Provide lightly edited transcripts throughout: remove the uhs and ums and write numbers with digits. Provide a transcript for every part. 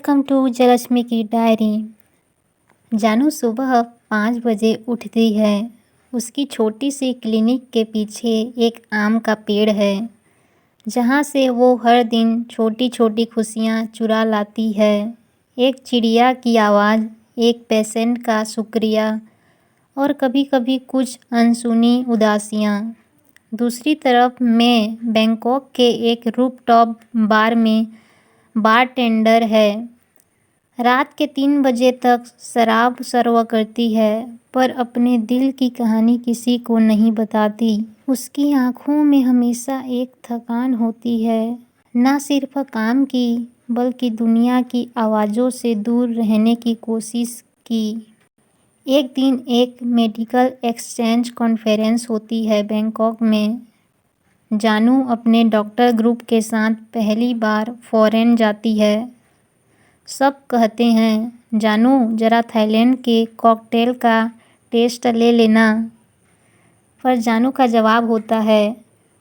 Welcome to Jayalakshmi की diary. जानू सुबह 5 बजे उठती है। उसकी छोटी सी क्लिनिक के पीछे एक आम का पेड़ है, जहाँ से वो हर दिन छोटी छोटी खुशियाँ चुरा लाती है। एक चिड़िया की आवाज़, एक पेशेंट का शुक्रिया और कभी कभी कुछ अनसुनी उदासियाँ। दूसरी तरफ मैं बैंकॉक के एक रूफटॉप बार में बारटेंडर है। रात के 3 बजे तक शराब सर्व करती है, पर अपने दिल की कहानी किसी को नहीं बताती। उसकी आंखों में हमेशा एक थकान होती है, न सिर्फ काम की बल्कि दुनिया की आवाज़ों से दूर रहने की कोशिश की। एक दिन एक मेडिकल एक्सचेंज कॉन्फ्रेंस होती है बैंकॉक में। जानू अपने डॉक्टर ग्रुप के साथ पहली बार फॉरेन जाती है। सब कहते हैं, जानू ज़रा थाईलैंड के कॉकटेल का टेस्ट ले लेना। पर जानू का जवाब होता है,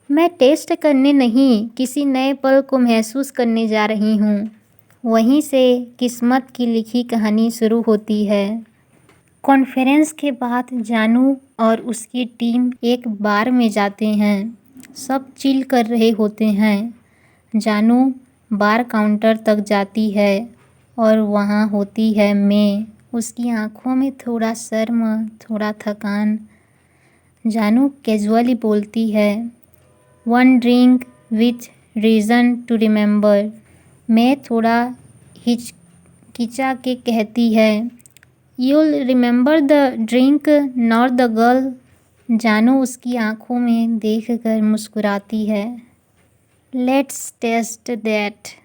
मैं टेस्ट करने नहीं, किसी नए पल को महसूस करने जा रही हूँ। वहीं से किस्मत की लिखी कहानी शुरू होती है। कॉन्फ्रेंस के बाद जानू और उसकी टीम एक बार में जाते हैं। सब चिल कर रहे होते हैं। जानू बार काउंटर तक जाती है और वहाँ होती है मैं। उसकी आंखों में थोड़ा शर्म, थोड़ा थकान। जानू कैजुअली बोलती है, 1 drink with reason to remember. मैं थोड़ा हिचकिचा के कहती है, you'll remember the drink not the girl। जानू उसकी आंखों में देखकर मुस्कुराती है, लेट्स टेस्ट दैट।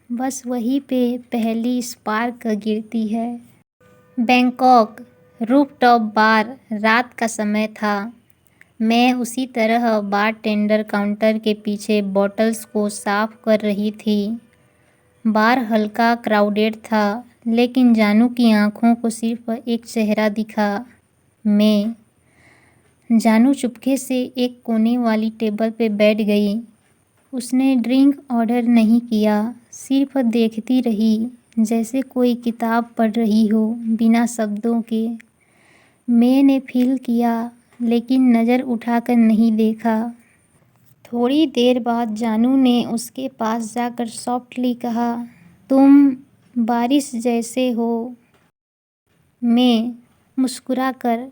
बस वहीं पे पहली स्पार्क गिरती है। बैंकॉक रूफटॉप बार, रात का समय था। मैं उसी तरह बारटेंडर काउंटर के पीछे बॉटल्स को साफ कर रही थी। बार हल्का क्राउडेड था, लेकिन जानू की आंखों को सिर्फ एक चेहरा दिखा, मैं। जानू चुपके से एक कोने वाली टेबल पे बैठ गई। उसने ड्रिंक ऑर्डर नहीं किया, सिर्फ देखती रही, जैसे कोई किताब पढ़ रही हो बिना शब्दों के। मैंने फील किया, लेकिन नज़र उठाकर नहीं देखा। थोड़ी देर बाद जानू ने उसके पास जाकर सॉफ्टली कहा, तुम बारिश जैसे हो। मैं मुस्कुराकर,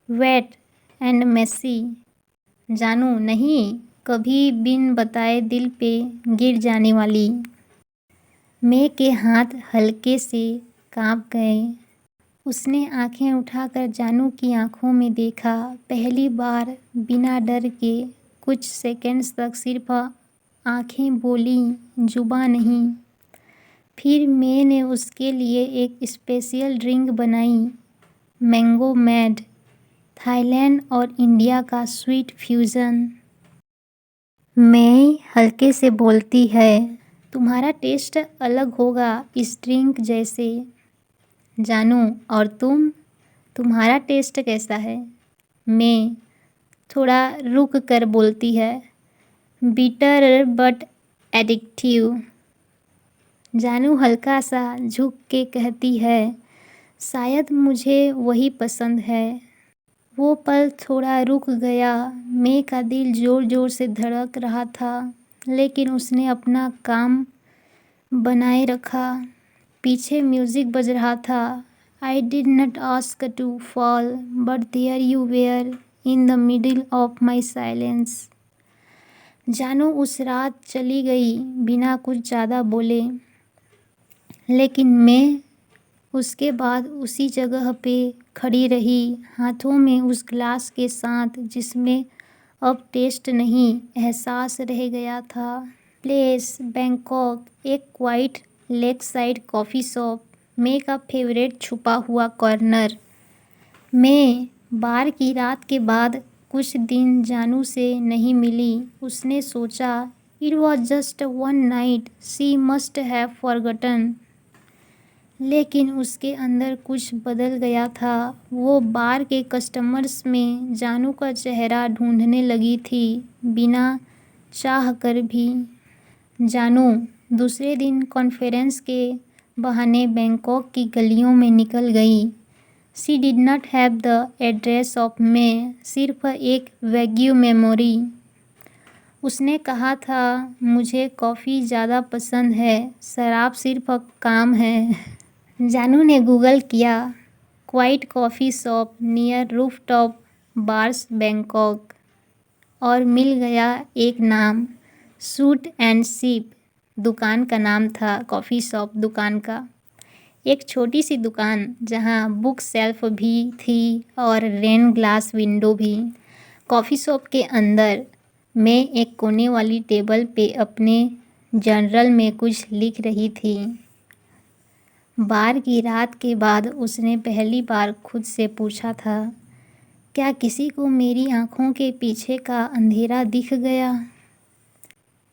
वेट एंड मेसी। जानू, नहीं, कभी बिन बताए दिल पे गिर जाने वाली। मैं के हाथ हल्के से कांप गए। उसने आंखें उठाकर जानू की आंखों में देखा, पहली बार बिना डर के। कुछ सेकंड्स तक सिर्फ आंखें बोली, जुबां नहीं। फिर मैंने उसके लिए एक स्पेशल ड्रिंक बनाई, मैंगो मैड, थाईलैंड और इंडिया का स्वीट फ्यूज़न। मैं हल्के से बोलती है, तुम्हारा टेस्ट अलग होगा इस ड्रिंक जैसे। जानू, और तुम्हारा टेस्ट कैसा है? मैं थोड़ा रुक कर बोलती है, बिटर बट एडिक्टिव। जानू हल्का सा झुक के कहती है, शायद मुझे वही पसंद है। वो पल थोड़ा रुक गया। मैं का दिल ज़ोर ज़ोर से धड़क रहा था, लेकिन उसने अपना काम बनाए रखा। पीछे म्यूज़िक बज रहा था, I did not ask to fall but there you were in the middle of my silence. जानू उस रात चली गई बिना कुछ ज़्यादा बोले, लेकिन मैं उसके बाद उसी जगह पे खड़ी रही, हाथों में उस ग्लास के साथ जिसमें अब टेस्ट नहीं, एहसास रह गया था। प्लेस बैंकॉक, एक quite lake side coffee shop, मैं का फेवरेट छुपा हुआ कॉर्नर। मैं बार की रात के बाद कुछ दिन जानू से नहीं मिली। उसने सोचा, it was just 1 night, she must have forgotten. लेकिन उसके अंदर कुछ बदल गया था। वो बार के कस्टमर्स में जानू का चेहरा ढूंढने लगी थी, बिना चाह कर भी। जानू दूसरे दिन कॉन्फ्रेंस के बहाने बैंकॉक की गलियों में निकल गई। She did not have the address of May, सिर्फ एक वैग्यू मेमोरी। उसने कहा था, मुझे कॉफ़ी ज़्यादा पसंद है, शराब सिर्फ काम है। जानू ने गूगल किया, quite coffee shop near rooftop bars Bangkok, और मिल गया एक नाम, सूट एंड शिप दुकान का नाम था, कॉफ़ी शॉप दुकान का। एक छोटी सी दुकान जहाँ बुक शेल्फ भी थी और रेन ग्लास विंडो भी। कॉफ़ी शॉप के अंदर मैं एक कोने वाली टेबल पे अपने जर्नल में कुछ लिख रही थी। बार की रात के बाद उसने पहली बार खुद से पूछा था, क्या किसी को मेरी आँखों के पीछे का अंधेरा दिख गया?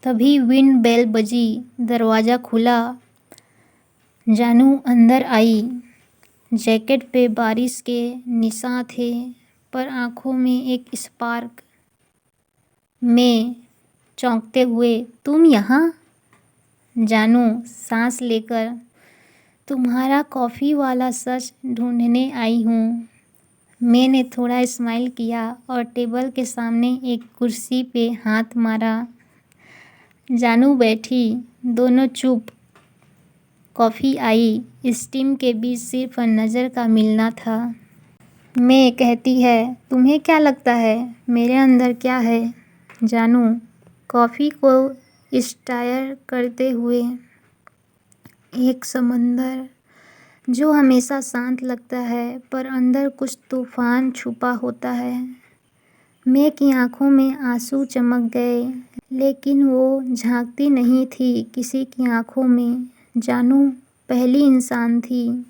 तभी विंड बेल बजी, दरवाज़ा खुला। जानू अंदर आई। जैकेट पे बारिश के निशान थे, पर आँखों में एक स्पार्क। मैं चौंकते हुए, तुम यहाँ? जानू सांस लेकर, तुम्हारा कॉफ़ी वाला सच ढूंढने आई हूँ। मैंने थोड़ा स्माइल किया और टेबल के सामने एक कुर्सी पे हाथ मारा। जानू बैठी, दोनों चुप। कॉफ़ी आई, स्टीम के बीच सिर्फ नज़र का मिलना था। मैं कहती है, तुम्हें क्या लगता है मेरे अंदर क्या है? जानू कॉफ़ी को स्टायर करते हुए, एक समंदर जो हमेशा शांत लगता है पर अंदर कुछ तूफान छुपा होता है। मैं की आंखों में आंसू चमक गए, लेकिन वो झांकती नहीं थी किसी की आंखों में। जानू पहली इंसान थी।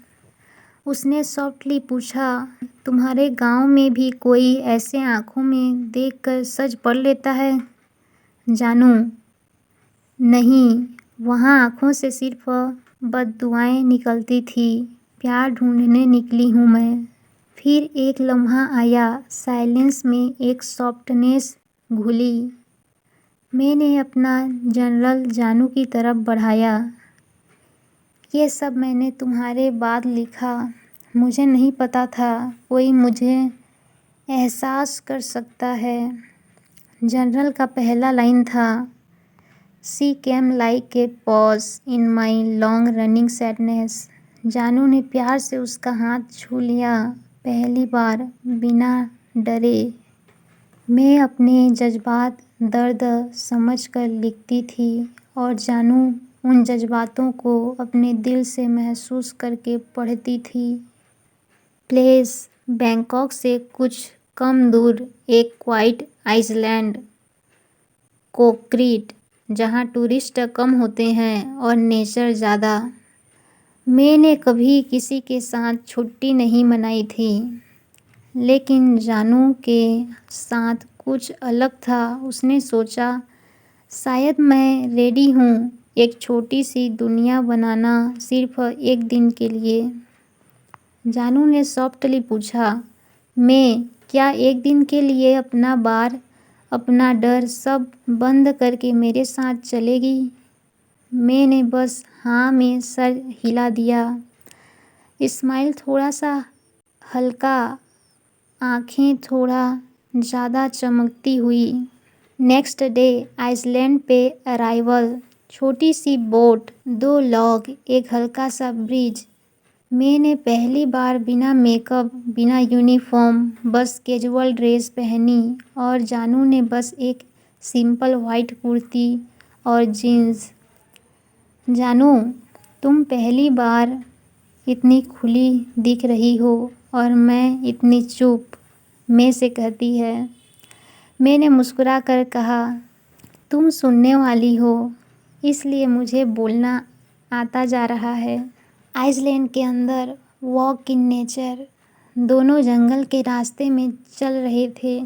उसने सॉफ्टली पूछा, तुम्हारे गांव में भी कोई ऐसे आंखों में देखकर सच पढ़ लेता है? जानू नहीं, वहाँ आंखों से सिर्फ बददुआएं निकलती थी। प्यार ढूंढने निकली हूँ मैं। फिर एक लम्हा आया, साइलेंस में एक सॉफ्टनेस घुली। मैंने अपना जर्नल जानू की तरफ बढ़ाया। ये सब मैंने तुम्हारे बाद लिखा। मुझे नहीं पता था कोई मुझे एहसास कर सकता है। जर्नल का पहला लाइन था, she came like a pause in my long running sadness. जानू ने प्यार से उसका हाथ छू लिया, पहली बार बिना डरे। मैं अपने जज्बात दर्द समझ कर लिखती थी और जानू उन जज्बातों को अपने दिल से महसूस करके पढ़ती थी। प्लेस बैंकॉक से कुछ कम दूर एक क्वाइट आइसलैंड, कोक्रीट, जहाँ टूरिस्ट कम होते हैं और नेचर ज़्यादा। मैंने कभी किसी के साथ छुट्टी नहीं मनाई थी, लेकिन जानू के साथ कुछ अलग था। उसने सोचा, शायद मैं रेडी हूँ एक छोटी सी दुनिया बनाना, सिर्फ एक दिन के लिए। जानू ने सॉफ्टली पूछा, मैं क्या एक दिन के लिए अपना बार, अपना डर सब बंद करके मेरे साथ चलेगी? मैंने बस हाँ में सर हिला दिया। स्माइल थोड़ा सा हल्का, आँखें थोड़ा ज़्यादा चमकती हुई। नेक्स्ट डे आइसलैंड पे अराइवल, छोटी सी बोट, 2 लॉग, एक हल्का सा ब्रिज। मैंने पहली बार बिना मेकअप, बिना यूनिफॉर्म, बस कैजुअल ड्रेस पहनी और जानू ने बस एक सिंपल वाइट कुर्ती और जीन्स। जानू, तुम पहली बार इतनी खुली दिख रही हो और मैं इतनी चुप, मैं से कहती है। मैंने मुस्कुरा कर कहा, तुम सुनने वाली हो, इसलिए मुझे बोलना आता जा रहा है। आइसलैंड के अंदर वॉक इन नेचर, दोनों जंगल के रास्ते में चल रहे थे।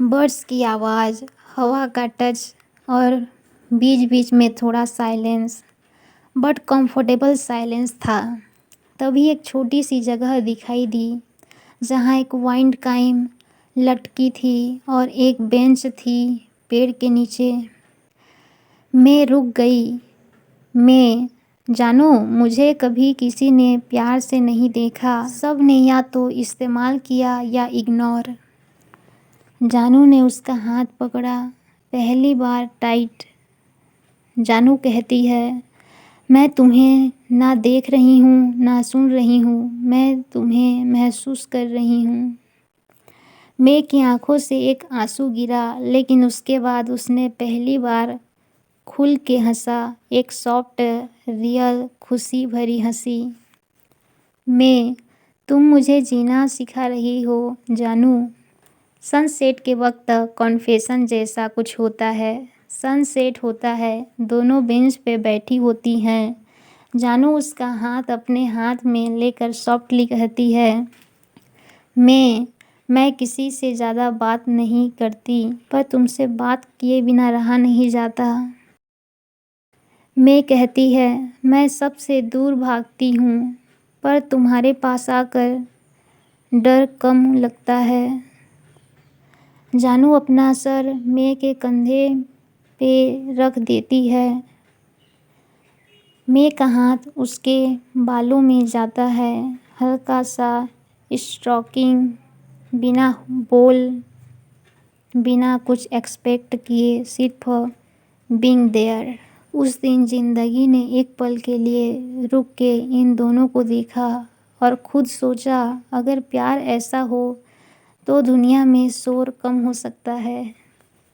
बर्ड्स की आवाज़, हवा का टच और बीच बीच में थोड़ा साइलेंस, बट कंफर्टेबल साइलेंस था। तभी एक छोटी सी जगह दिखाई दी जहाँ एक वाइंड काइम लटकी थी और एक बेंच थी पेड़ के नीचे। मैं रुक गई। मैं जानू, मुझे कभी किसी ने प्यार से नहीं देखा। सब ने या तो इस्तेमाल किया या इग्नोर। जानू ने उसका हाथ पकड़ा, पहली बार टाइट। जानू कहती है, मैं तुम्हें ना देख रही हूँ ना सुन रही हूँ, मैं तुम्हें महसूस कर रही हूँ। मैं की आंखों से एक आंसू गिरा, लेकिन उसके बाद उसने पहली बार खुल के हंसा, एक सॉफ्ट, रियल, खुशी भरी हंसी। मैं, तुम मुझे जीना सिखा रही हो जानू। सनसेट के वक्त कॉन्फेशन जैसा कुछ होता है। सनसेट होता है, दोनों बेंच पे बैठी होती हैं। जानू उसका हाथ अपने हाथ में लेकर सॉफ्टली कहती है, मैं किसी से ज़्यादा बात नहीं करती, पर तुमसे बात किए बिना रहा नहीं जाता। मैं कहती है, मैं सबसे दूर भागती हूँ, पर तुम्हारे पास आकर डर कम लगता है। जानू अपना सर मैं के कंधे पे रख देती है। मैं का हाथ उसके बालों में जाता है, हल्का सा स्ट्रोकिंग, बिना बोल, बिना कुछ एक्सपेक्ट किए, सिर्फ बीइंग देयर। उस दिन जिंदगी ने एक पल के लिए रुक के इन दोनों को देखा और खुद सोचा, अगर प्यार ऐसा हो तो दुनिया में शोर कम हो सकता है।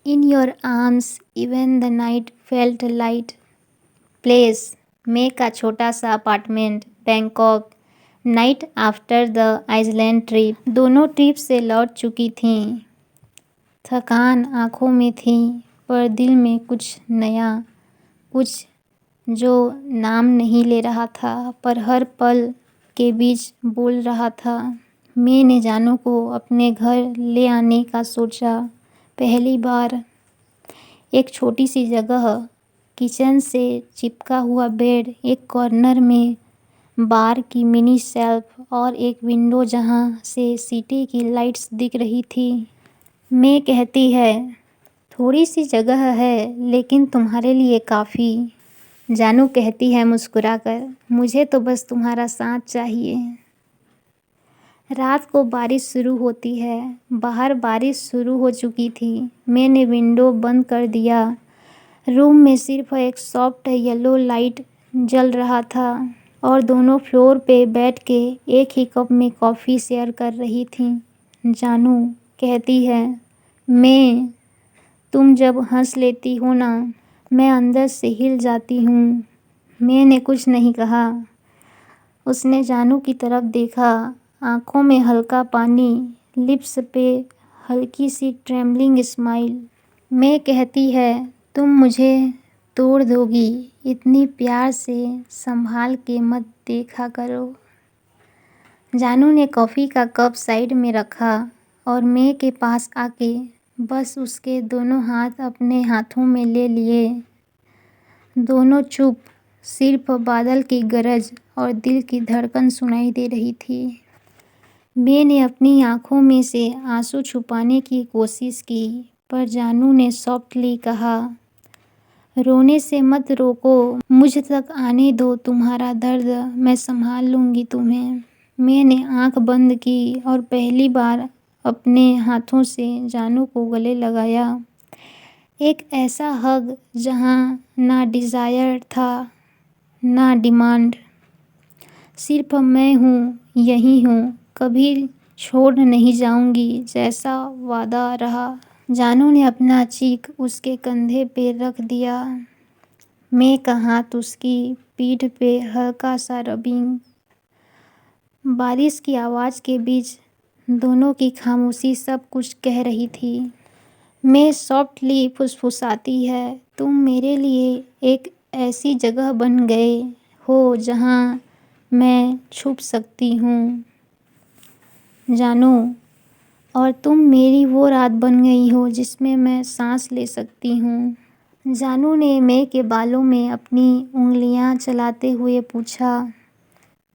In your arms even the night felt light. Place, May का छोटा सा apartment, Bangkok. Night after the Iceland trip. दोनों ट्रिप से लौट चुकी थीं। थकान आंखों में थी, पर दिल में कुछ नया, कुछ जो नाम नहीं ले रहा था, पर हर पल के बीच बोल रहा था। मैंने जानू को अपने घर ले आने का सोचा। पहली बार एक छोटी सी जगह, किचन से चिपका हुआ बेड, एक कॉर्नर में बार की मिनी शेल्फ और एक विंडो जहां से सिटी की लाइट्स दिख रही थी। मैं कहती है, थोड़ी सी जगह है लेकिन तुम्हारे लिए काफ़ी। जानू कहती है मुस्कुराकर, मुझे तो बस तुम्हारा साथ चाहिए। रात को बारिश शुरू होती है। बाहर बारिश शुरू हो चुकी थी। मैंने विंडो बंद कर दिया। रूम में सिर्फ एक सॉफ्ट येलो लाइट जल रहा था और दोनों फ्लोर पे बैठ के एक ही कप में कॉफ़ी शेयर कर रही थीं। जानू कहती है, मैं, तुम जब हंस लेती हो ना, मैं अंदर से हिल जाती हूँ। मैंने कुछ नहीं कहा। उसने जानू की तरफ देखा, आंखों में हल्का पानी, लिप्स पे हल्की सी ट्रेम्बलिंग स्माइल। मैं कहती है, तुम मुझे तोड़ दोगी, इतनी प्यार से संभाल के मत देखा करो। जानू ने कॉफ़ी का कप साइड में रखा और मैं के पास आके बस उसके दोनों हाथ अपने हाथों में ले लिए। दोनों चुप, सिर्फ बादल की गरज और दिल की धड़कन सुनाई दे रही थी। मैंने अपनी आंखों में से आंसू छुपाने की कोशिश की, पर जानू ने सॉफ्टली कहा, रोने से मत रोको, मुझ तक आने दो तुम्हारा दर्द, मैं संभाल लूँगी तुम्हें। मैंने आंख बंद की और पहली बार अपने हाथों से जानू को गले लगाया। एक ऐसा हग जहाँ ना डिज़ायर था ना डिमांड, सिर्फ मैं हूँ, यही हूँ, कभी छोड़ नहीं जाऊँगी जैसा वादा रहा। जानू ने अपना चीक उसके कंधे पे रख दिया। मैं का हाथ उसकी पीठ पे हल्का सा रबिंग। बारिश की आवाज़ के बीच दोनों की खामोशी सब कुछ कह रही थी। मैं सॉफ्टली फुसफुसाती है, तुम मेरे लिए एक ऐसी जगह बन गए हो जहाँ मैं छुप सकती हूँ जानू, और तुम मेरी वो रात बन गई हो जिसमें मैं सांस ले सकती हूँ। जानू ने मैं के बालों में अपनी उंगलियां चलाते हुए पूछा,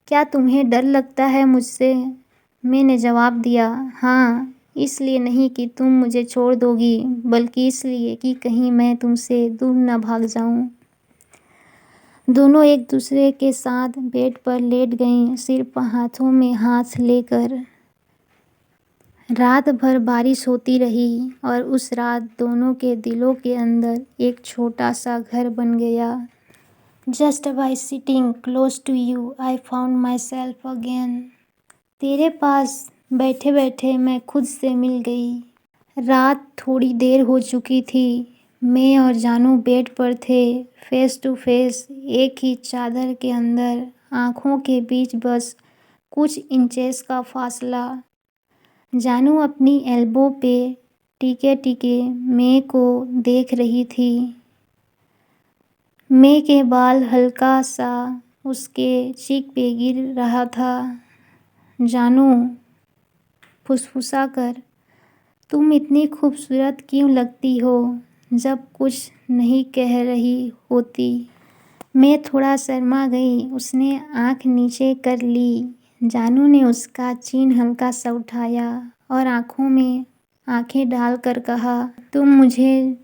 क्या तुम्हें डर लगता है मुझसे? मैंने जवाब दिया, हाँ, इसलिए नहीं कि तुम मुझे छोड़ दोगी, बल्कि इसलिए कि कहीं मैं तुमसे दूर न भाग जाऊं। दोनों एक दूसरे के साथ बेड पर लेट गईं, सिर पर हाथों में हाथ लेकर। रात भर बारिश होती रही और उस रात दोनों के दिलों के अंदर एक छोटा सा घर बन गया। Just by sitting close to you I found myself again. तेरे पास बैठे बैठे मैं खुद से मिल गई। रात थोड़ी देर हो चुकी थी। मैं और जानू बेड पर थे, फेस टू फेस, एक ही चादर के अंदर। आँखों के बीच बस कुछ इंचेस का फासला। जानू अपनी एल्बो पे टिके टिके मैं को देख रही थी। मैं के बाल हल्का सा उसके चीक पे गिर रहा था। जानू फुसफुसा कर, तुम इतनी खूबसूरत क्यों लगती हो जब कुछ नहीं कह रही होती। मैं थोड़ा शर्मा गई। उसने आँख नीचे कर ली। जानू ने उसका चिन हल्का सा उठाया और आँखों में आँखें डालकर कहा, तुम मुझे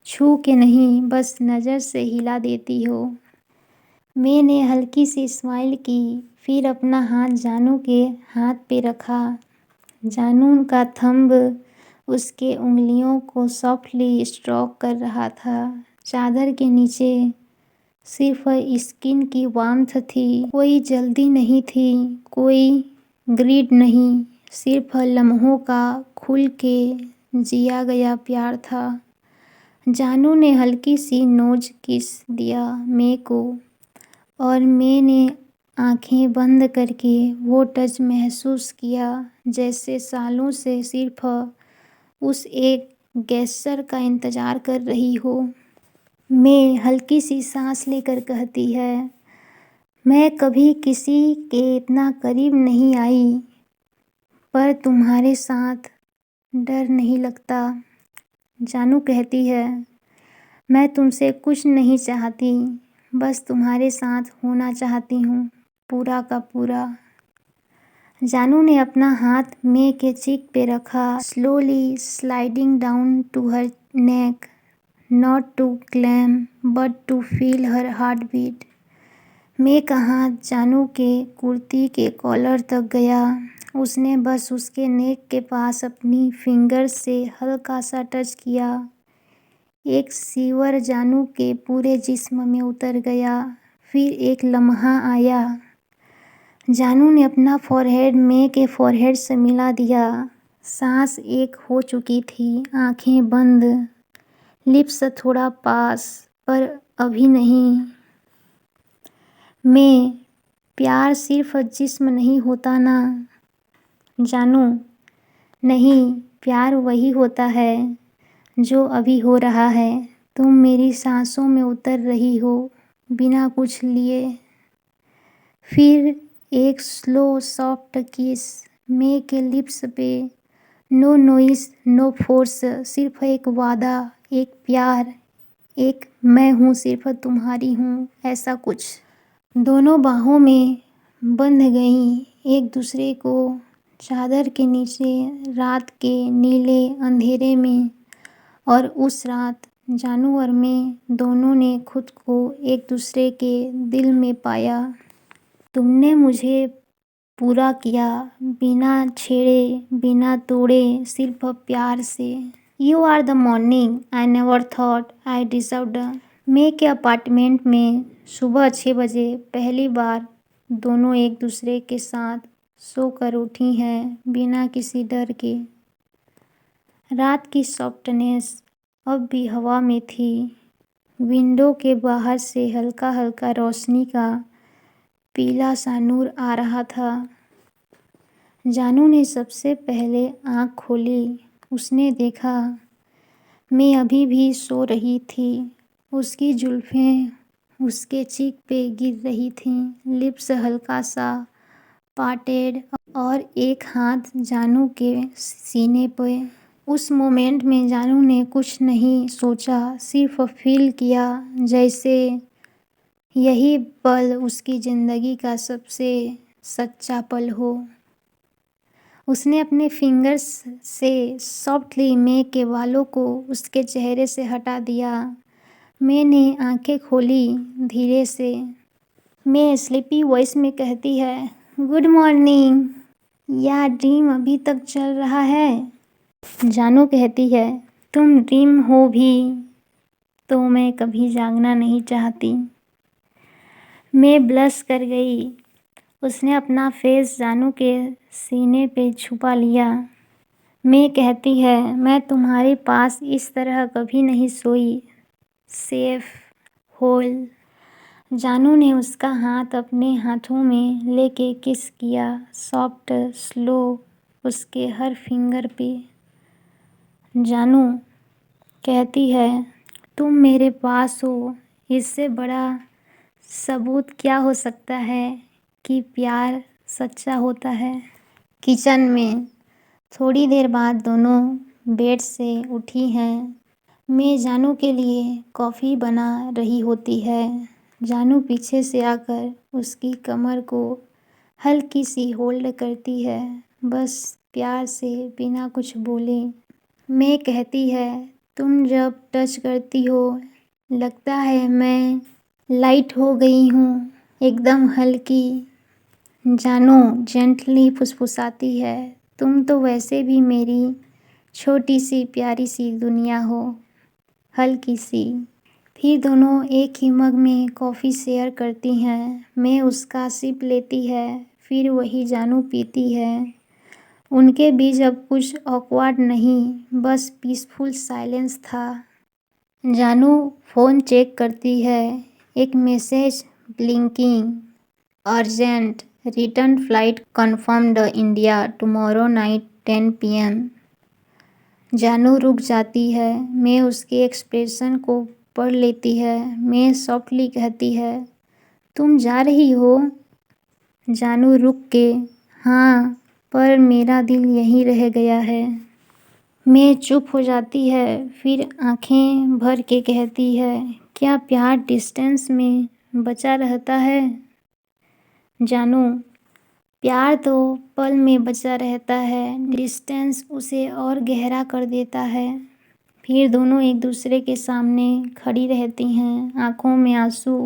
छू के नहीं, बस नज़र से हिला देती हो। मैंने हल्की सी स्माइल की, फिर अपना हाथ जानू के हाथ पे रखा। जानू का थंब उसके उंगलियों को सॉफ्टली स्ट्रोक कर रहा था। चादर के नीचे सिर्फ स्किन की वार्मथ थी। कोई जल्दी नहीं थी, कोई ग्रीड नहीं, सिर्फ लम्हों का खुल के जिया गया प्यार था। जानू ने हल्की सी नोज किस दिया मैं को और मैंने आंखें बंद करके वो टच महसूस किया जैसे सालों से सिर्फ उस एक गेस्चर का इंतज़ार कर रही हो। मैं हल्की सी सांस लेकर कहती है, मैं कभी किसी के इतना करीब नहीं आई, पर तुम्हारे साथ डर नहीं लगता। जानू कहती है, मैं तुमसे कुछ नहीं चाहती, बस तुम्हारे साथ होना चाहती हूँ, पूरा का पूरा। जानू ने अपना हाथ मैं के चीक पे रखा, slowly sliding down to her neck, not to claim but to feel her heart beat. मैं का हाथ जानू के कुर्ती के कॉलर तक गया। उसने बस उसके नेक के पास अपनी फिंगर से हल्का सा टच किया। एक शिवर जानू के पूरे जिस्म में उतर गया। फिर एक लम्हा आया। जानू ने अपना फॉरहेड मैं के फॉरहेड से मिला दिया। सांस एक हो चुकी थी, आंखें बंद, लिप्स थोड़ा पास, पर अभी नहीं। मैं, प्यार सिर्फ जिस्म नहीं होता ना जानू। नहीं, प्यार वही होता है जो अभी हो रहा है। तुम मेरी सांसों में उतर रही हो बिना कुछ लिए। फिर एक स्लो सॉफ्ट किस मैं के लिप्स पे। नो नॉइस, नो फोर्स, सिर्फ एक वादा, एक प्यार, एक मैं हूँ, सिर्फ तुम्हारी हूँ, ऐसा कुछ। दोनों बाहों में बंध गईं एक दूसरे को, चादर के नीचे रात के नीले अंधेरे में। और उस रात जानू और मैं दोनों ने खुद को एक दूसरे के दिल में पाया। तुमने मुझे पूरा किया, बिना छेड़े, बिना तोड़े, सिर्फ प्यार से। You are the morning I never thought I deserved. मैं के अपार्टमेंट में सुबह 6 बजे पहली बार दोनों एक दूसरे के साथ सोकर उठी हैं, बिना किसी डर के। रात की सॉफ्टनेस अब भी हवा में थी। विंडो के बाहर से हल्का हल्का रोशनी का पीला सा नूर आ रहा था। जानू ने सबसे पहले आँख खोली। उसने देखा मैं अभी भी सो रही थी। उसकी जुल्फ़ें उसके चीक पे गिर रही थीं, लिप्स हल्का सा पार्टेड, और एक हाथ जानू के सीने पे। उस मोमेंट में जानू ने कुछ नहीं सोचा, सिर्फ फील किया जैसे यही पल उसकी ज़िंदगी का सबसे सच्चा पल हो। उसने अपने फिंगर्स से सॉफ्टली मैं के बालों को उसके चेहरे से हटा दिया। मैंने आंखें खोली धीरे से। मैं स्लीपी वॉइस में कहती है, गुड मॉर्निंग। या ड्रीम अभी तक चल रहा है? जानू कहती है, तुम ड्रीम हो भी तो मैं कभी जागना नहीं चाहती। मैं ब्लश कर गई। उसने अपना फेस जानू के सीने पे छुपा लिया। मैं कहती है, मैं तुम्हारे पास इस तरह कभी नहीं सोई। Safe, whole. जानू ने उसका हाथ अपने हाथों में लेके किस किया, सॉफ्ट, स्लो, उसके हर फिंगर पे। जानू कहती है, तुम मेरे पास हो, इससे बड़ा सबूत क्या हो सकता है कि प्यार सच्चा होता है। किचन में थोड़ी देर बाद दोनों बेड से उठी हैं। मैं जानू के लिए कॉफ़ी बना रही होती है। जानू पीछे से आकर उसकी कमर को हल्की सी होल्ड करती है, बस प्यार से, बिना कुछ बोले। मैं कहती है, तुम जब टच करती हो लगता है मैं लाइट हो गई हूँ, एकदम हल्की। जानू जेंटली फुसफुसाती है, तुम तो वैसे भी मेरी छोटी सी प्यारी सी दुनिया हो, हल्की सी। फिर दोनों एक ही मग में कॉफ़ी शेयर करती हैं। मैं उसका सिप लेती है, फिर वही जानू पीती है। उनके बीच अब कुछ ऑकवर्ड नहीं, बस पीसफुल साइलेंस था। जानू फ़ोन चेक करती है। एक message blinking, urgent, return flight confirmed India tomorrow night 10 PM। जानू रुक जाती है। मैं उसके एक्सप्रेशन को पढ़ लेती है। मैं सॉफ्टली कहती है, तुम जा रही हो? जानू रुक के, हाँ, पर मेरा दिल यहीं रह गया है। मैं चुप हो जाती है, फिर आंखें भर के कहती है, क्या प्यार डिस्टेंस में बचा रहता है? जानू, प्यार तो पल में बचा रहता है, डिस्टेंस उसे और गहरा कर देता है। फिर दोनों एक दूसरे के सामने खड़ी रहती हैं, आंखों में आंसू,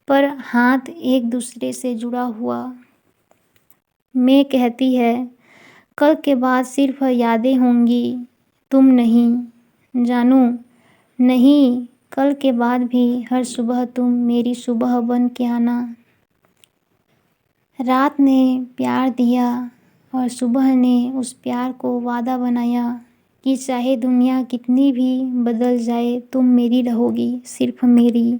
पर हाथ एक दूसरे से जुड़ा हुआ। मैं कहती है, कल के बाद सिर्फ यादें होंगी, तुम नहीं। जानू, नहीं, कल के बाद भी हर सुबह तुम मेरी सुबह बन के आना। रात ने प्यार दिया और सुबह ने उस प्यार को वादा बनाया कि चाहे दुनिया कितनी भी बदल जाए, तुम मेरी रहोगी, सिर्फ मेरी।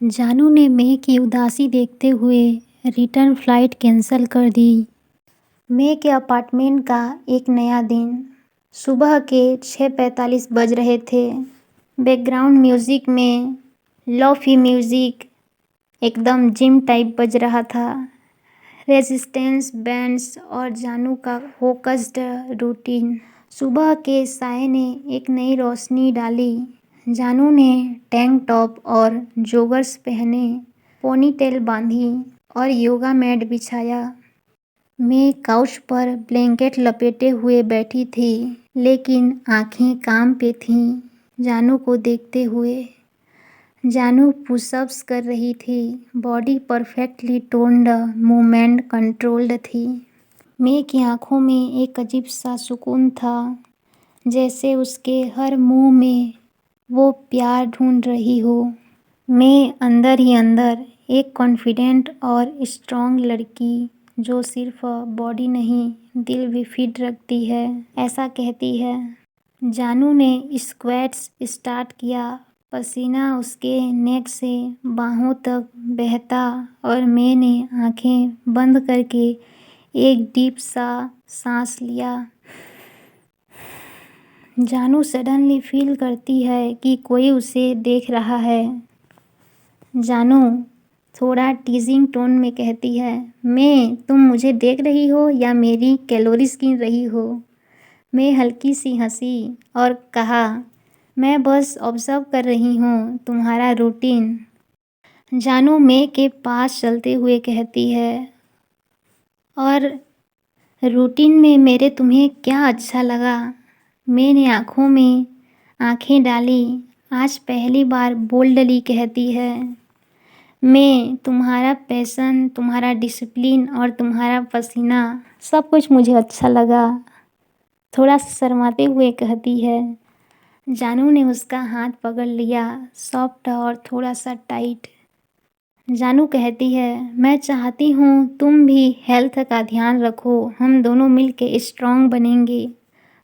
जानू ने मैं की उदासी देखते हुए रिटर्न फ्लाइट कैंसिल कर दी। मैं के अपार्टमेंट का एक नया दिन। सुबह के 6:45 बज रहे थे। बैकग्राउंड म्यूज़िक में लोफी म्यूज़िक एकदम जिम टाइप बज रहा था। रेजिस्टेंस बैंड्स और जानू का फोकस्ड रूटीन। सुबह के साए ने एक नई रोशनी डाली। जानू ने टैंक टॉप और जोगर्स पहने, पोनीटेल बांधी और योगा मैट बिछाया। मैं काउच पर ब्लैंकेट लपेटे हुए बैठी थी, लेकिन आंखें काम पे थीं, जानू को देखते हुए। जानू पुशअप्स कर रही थी, body perfectly toned, movement controlled थी। मैं की आंखों में एक अजीब सा सुकून था, जैसे उसके हर मूव में वो प्यार ढूंढ रही हो। मैं अंदर ही अंदर एक कॉन्फिडेंट और स्ट्रॉन्ग लड़की, जो सिर्फ बॉडी नहीं दिल भी फिट रखती है, ऐसा कहती है। जानू ने स्क्वैट्स स्टार्ट किया, पसीना उसके नेक से बाहों तक बहता और मैंने आंखें बंद करके एक डीप सा सांस लिया। जानू सडनली फील करती है कि कोई उसे देख रहा है। जानू थोड़ा टीजिंग टोन में कहती है, तुम मुझे देख रही हो या मेरी कैलोरीज गिन रही हो? मैं हल्की सी हंसी और कहा, मैं बस ऑब्जर्व कर रही हूँ तुम्हारा रूटीन। जानू मैं के पास चलते हुए कहती है, और रूटीन में मेरे तुम्हें क्या अच्छा लगा? मैंने आँखों में आँखें डाली, आज पहली बार बोल्डली कहती है। मैं तुम्हारा पैशन, तुम्हारा डिसिप्लिन और तुम्हारा पसीना सब कुछ मुझे अच्छा लगा। थोड़ा शर्माते हुए कहती है। जानू ने उसका हाथ पकड़ लिया, सॉफ्ट और थोड़ा सा टाइट। जानू कहती है, मैं चाहती हूँ तुम भी हेल्थ का ध्यान रखो, हम दोनों मिलके स्ट्रांग बनेंगे।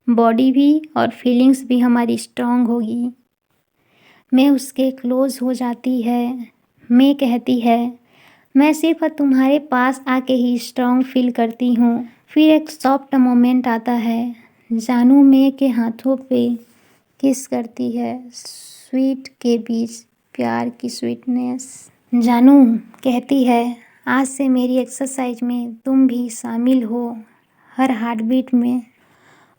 बॉडी भी और फीलिंग्स भी हमारी स्ट्रांग होगी। मैं उसके क्लोज हो जाती है। मैं कहती है, मैं सिर्फ तुम्हारे पास आके ही स्ट्रांग फील करती हूँ। फिर एक सॉफ्ट मोमेंट आता है। जानू मैं के हाथों पे किस करती है, स्वीट के बीच प्यार की स्वीटनेस। जानू कहती है, आज से मेरी एक्सरसाइज में तुम भी शामिल हो, हर हार्टबीट में।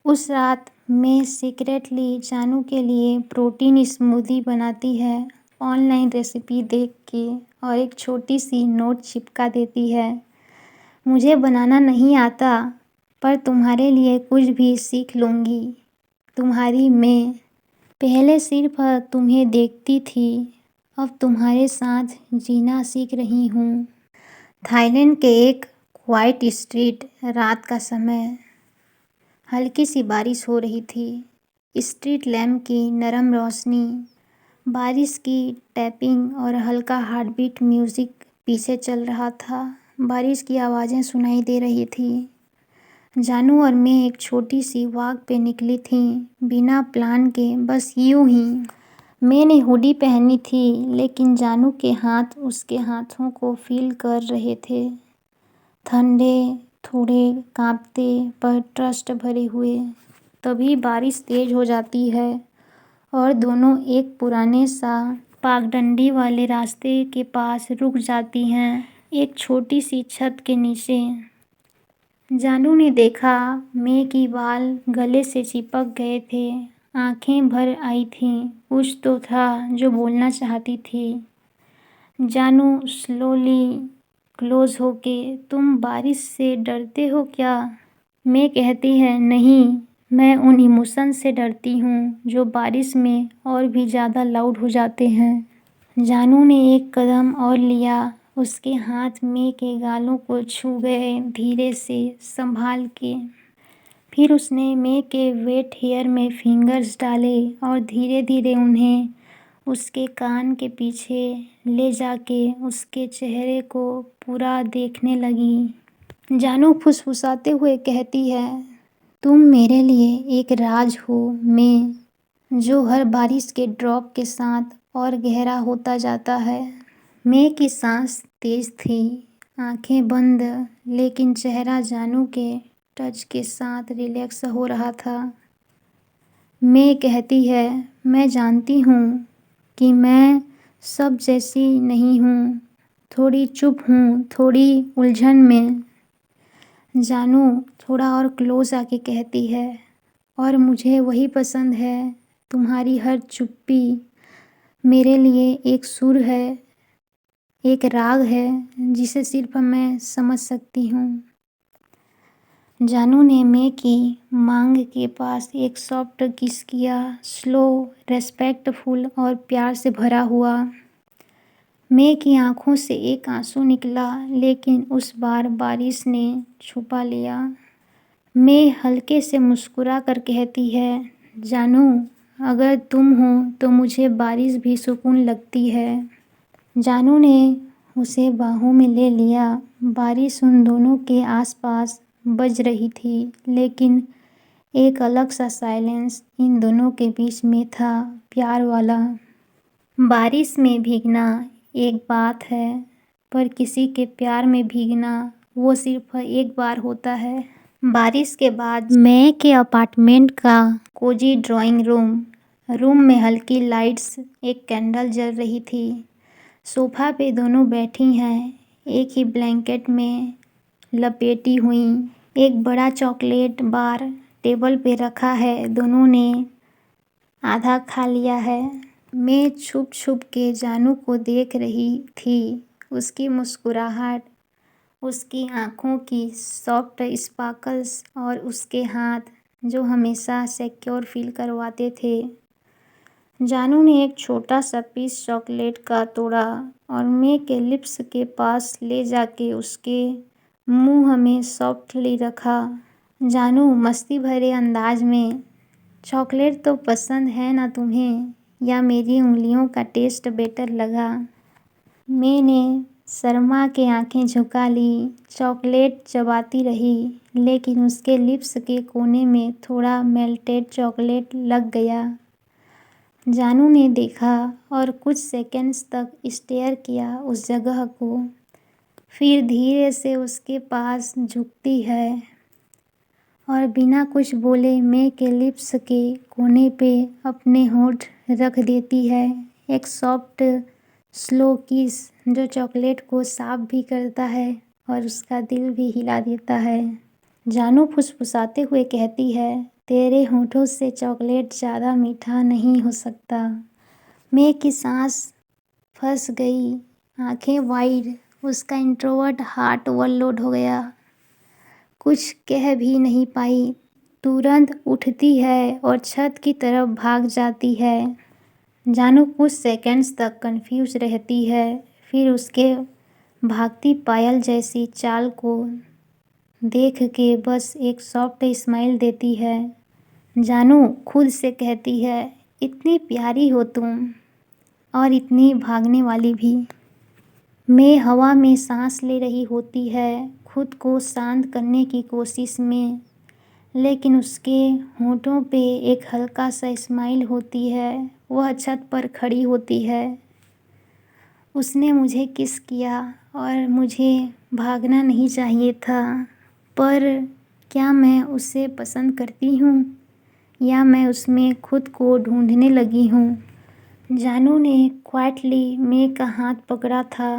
उस रात मैं सीक्रेटली जानू के लिए प्रोटीन स्मूदी बनाती है, ऑनलाइन रेसिपी देख के, और एक छोटी सी नोट चिपका देती है। मुझे बनाना नहीं आता, पर तुम्हारे लिए कुछ भी सीख लूँगी। तुम्हारी मैं। पहले सिर्फ तुम्हें देखती थी, अब तुम्हारे साथ जीना सीख रही हूँ। थाईलैंड के एक क्वाइट स्ट्रीट, रात का समय। हल्की सी बारिश हो रही थी। स्ट्रीट लैम्प की नरम रोशनी, बारिश की टैपिंग और हल्का हार्टबीट म्यूज़िक पीछे चल रहा था। बारिश की आवाज़ें सुनाई दे रही थी। जानू और मैं एक छोटी सी वॉक पे निकली थी, बिना प्लान के, बस यूं ही। मैंने हुडी पहनी थी, लेकिन जानू के हाथ उसके हाथों को फील कर रहे थे। ठंडे, थोड़े कांपते, पर ट्रस्ट भरे हुए। तभी बारिश तेज हो जाती है और दोनों एक पुराने सा पागडंडी वाले रास्ते के पास रुक जाती हैं, एक छोटी सी छत के नीचे। जानू ने देखा मैं की बाल गले से चिपक गए थे, आंखें भर आई थीं। कुछ तो था जो बोलना चाहती थी। जानू स्लोली क्लोज होके, तुम बारिश से डरते हो क्या? मैं कहती है, नहीं, मैं उन इमोशन से डरती हूँ जो बारिश में और भी ज़्यादा लाउड हो जाते हैं। जानू ने एक कदम और लिया, उसके हाथ मैं के गालों को छू गए, धीरे से, संभाल के। फिर उसने मैं के वेट हेयर में फिंगर्स डाले और धीरे धीरे उन्हें उसके कान के पीछे ले जाके उसके चेहरे को पूरा देखने लगी। जानू फुसफुसाते हुए कहती है, तुम मेरे लिए एक राज हो, मैं, जो हर बारिश के ड्रॉप के साथ और गहरा होता जाता है। मैं की सांस तेज थी, आंखें बंद, लेकिन चेहरा जानू के टच के साथ रिलैक्स हो रहा था। मैं कहती है, मैं जानती हूँ कि मैं सब जैसी नहीं हूँ, थोड़ी चुप हूँ, थोड़ी उलझन में। जानू थोड़ा और क्लोज आके कहती है, और मुझे वही पसंद है, तुम्हारी हर चुप्पी मेरे लिए एक सुर है, एक राग है जिसे सिर्फ मैं समझ सकती हूँ। जानू ने मैं की मांग के पास एक सॉफ्ट किस किया, स्लो, रेस्पेक्टफुल और प्यार से भरा हुआ। मैं की आंखों से एक आंसू निकला, लेकिन उस बार बारिश ने छुपा लिया। मैं हल्के से मुस्कुरा कर कहती है, जानू, अगर तुम हो तो मुझे बारिश भी सुकून लगती है। जानू ने उसे बाहों में ले लिया। बारिश उन दोनों के आसपास बज रही थी, लेकिन एक अलग सा साइलेंस इन दोनों के बीच में था, प्यार वाला। बारिश में भीगना एक बात है, पर किसी के प्यार में भीगना वो सिर्फ एक बार होता है। बारिश के बाद मैं के अपार्टमेंट का कोजी ड्राइंग रूम में हल्की लाइट्स, एक कैंडल जल रही थी। सोफा पे दोनों बैठी हैं, एक ही ब्लैंकेट में लपेटी हुई। एक बड़ा चॉकलेट बार टेबल पे रखा है, दोनों ने आधा खा लिया है। मैं छुप छुप के जानू को देख रही थी, उसकी मुस्कुराहट, उसकी आँखों की सॉफ्ट स्पार्कल्स और उसके हाथ जो हमेशा सिक्योर फील करवाते थे। जानू ने एक छोटा सा पीस चॉकलेट का तोड़ा और मे के लिप्स के पास ले जाके उसके मुंह में सॉफ्टली रखा। जानू मस्ती भरे अंदाज में, चॉकलेट तो पसंद है ना तुम्हें, या मेरी उंगलियों का टेस्ट बेटर लगा? मैंने शर्मा के आंखें झुका ली। चॉकलेट चबाती रही, लेकिन उसके लिप्स के कोने में थोड़ा मेल्टेड चॉकलेट लग गया। जानू ने देखा और कुछ सेकंड्स तक स्टेयर किया उस जगह को, फिर धीरे से उसके पास झुकती है और बिना कुछ बोले मे के लिप्स के कोने पे अपने होंठ रख देती है। एक सॉफ्ट स्लो किस जो चॉकलेट को साफ भी करता है और उसका दिल भी हिला देता है। जानू फुसफुसाते हुए कहती है, तेरे होठों से चॉकलेट ज़्यादा मीठा नहीं हो सकता। मे की सांस फंस गई, आंखें वाइड, उसका इंट्रोवर्ट हार्ट ओवरलोड हो गया। कुछ कह भी नहीं पाई, तुरंत उठती है और छत की तरफ भाग जाती है। जानू कुछ सेकंड्स तक कंफ्यूज रहती है, फिर उसके भागती पायल जैसी चाल को देख के बस एक सॉफ्ट स्माइल देती है। जानू खुद से कहती है, इतनी प्यारी हो तुम, और इतनी भागने वाली भी। मैं हवा में सांस ले रही होती है, खुद को शांत करने की कोशिश में, लेकिन उसके होठों पे एक हल्का सा स्माइल होती है। वह छत पर खड़ी होती है। उसने मुझे किस किया और मुझे भागना नहीं चाहिए था, पर क्या मैं उसे पसंद करती हूँ या मैं उसमें खुद को ढूंढने लगी हूँ? जानू ने क्वाइटली मे का हाथ पकड़ा था,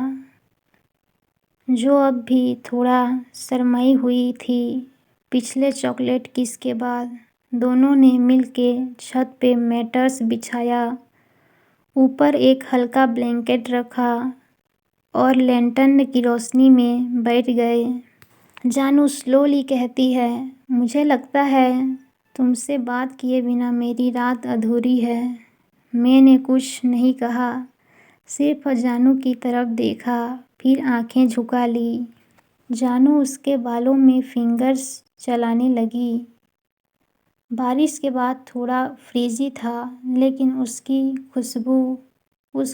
जो अब भी थोड़ा शर्माई हुई थी। पिछले चॉकलेट किस के बाद दोनों ने मिलके छत पे मैटर्स बिछाया, ऊपर एक हल्का ब्लैंकेट रखा और लैंटर्न की रोशनी में बैठ गए। जानू स्लोली कहती है, मुझे लगता है तुमसे बात किए बिना मेरी रात अधूरी है। मैंने कुछ नहीं कहा, सिर्फ जानू की तरफ देखा, फिर आंखें झुका ली। जानू उसके बालों में फिंगर्स चलाने लगी। बारिश के बाद थोड़ा फ्रीजी था, लेकिन उस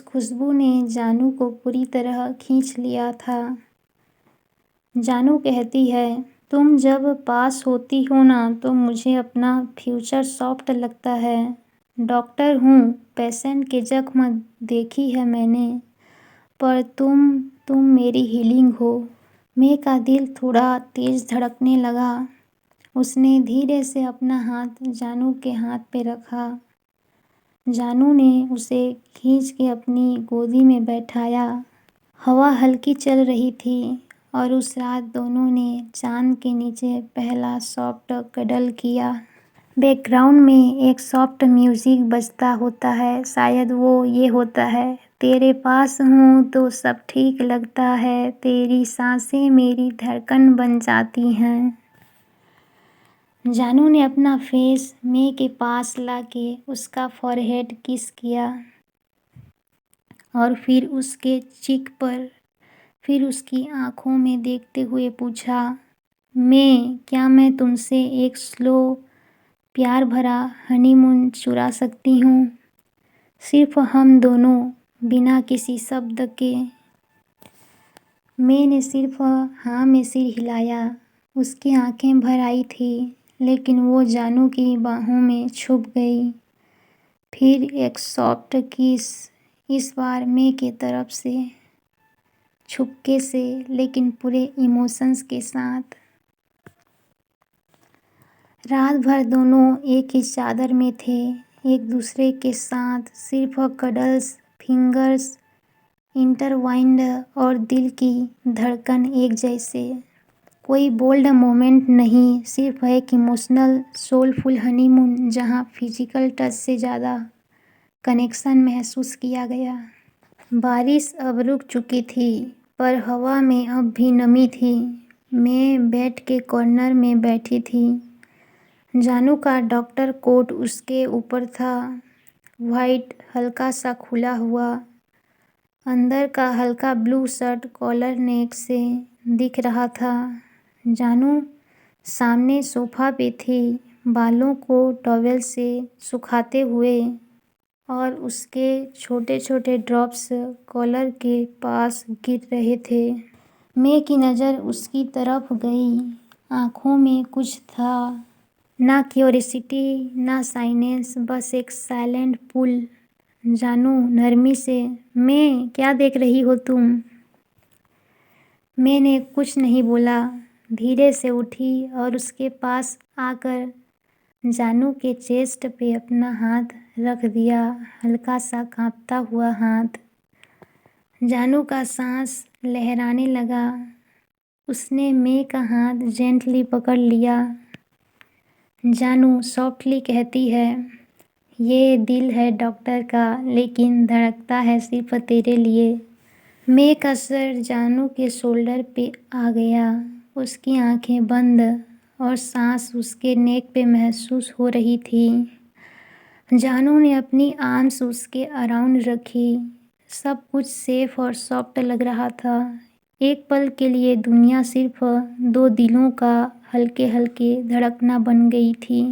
खुशबू ने जानू को पूरी तरह खींच लिया था। जानू कहती है, तुम जब पास होती हो ना तो मुझे अपना फ्यूचर सॉफ्ट लगता है। डॉक्टर हूँ, पेशेंट के जख्म देखी है मैंने, पर तुम मेरी हीलिंग हो। मे का दिल थोड़ा तेज धड़कने लगा। उसने धीरे से अपना हाथ जानू के हाथ पे रखा। जानू ने उसे खींच के अपनी गोदी में बैठाया। हवा हल्की चल रही थी और उस रात दोनों ने चांद के नीचे पहला सॉफ्ट कडल किया। बैकग्राउंड में एक सॉफ्ट म्यूजिक बजता होता है, शायद वो ये होता है, तेरे पास हूँ तो सब ठीक लगता है, तेरी सांसें मेरी धड़कन बन जाती हैं। जानू ने अपना फेस मे के पास लाके उसका फॉरहेड किस किया और फिर उसके चीक पर, फिर उसकी आंखों में देखते हुए पूछा, मे, क्या मैं तुमसे एक स्लो प्यार भरा हनीमून चुरा सकती हूँ? सिर्फ हम दोनों, बिना किसी शब्द के। मैंने सिर्फ हाँ में सिर हिलाया। उसकी आंखें भर आई थी, लेकिन वो जानू की बाहों में छुप गई। फिर एक सॉफ्ट किस, इस बार मे की तरफ से, छुपके से, लेकिन पूरे इमोशंस के साथ। रात भर दोनों एक ही चादर में थे, एक दूसरे के साथ, सिर्फ कडल्स, फिंगर्स इंटरवाइंड और दिल की धड़कन एक जैसे। कोई बोल्ड मोमेंट नहीं, सिर्फ एक इमोशनल सोलफुल हनीमून जहाँ फिजिकल टच से ज़्यादा कनेक्शन महसूस किया गया। बारिश अब रुक चुकी थी, पर हवा में अब भी नमी थी। मैं बेड के कॉर्नर में बैठी थी। जानू का डॉक्टर कोट उसके ऊपर था। वाइट हल्का सा खुला हुआ, अंदर का हल्का ब्लू शर्ट कॉलर नेक से दिख रहा था। जानू सामने सोफा पे थी, बालों को टॉवेल से सुखाते हुए, और उसके छोटे छोटे ड्रॉप्स कॉलर के पास गिर रहे थे। मे की नज़र उसकी तरफ गई। आँखों में कुछ था, ना क्यूरियोसिटी ना साइनेस, बस एक साइलेंट पुल। जानू नरमी से, मैं क्या देख रही हो तुम? मैंने कुछ नहीं बोला, धीरे से उठी और उसके पास आकर जानू के चेस्ट पे अपना हाथ रख दिया, हल्का सा कांपता हुआ हाथ। जानू का सांस लहराने लगा। उसने मे का हाथ जेंटली पकड़ लिया। जानू सॉफ्टली कहती है, ये दिल है डॉक्टर का, लेकिन धड़कता है सिर्फ तेरे लिए। मे का सर जानू के शोल्डर पे आ गया। उसकी आंखें बंद और सांस उसके नेक पे महसूस हो रही थी। जानू ने अपनी आर्म्स उसके अराउंड रखी। सब कुछ सेफ और सॉफ्ट लग रहा था। एक पल के लिए दुनिया सिर्फ दो दिलों का हल्के हल्के धड़कना बन गई थी।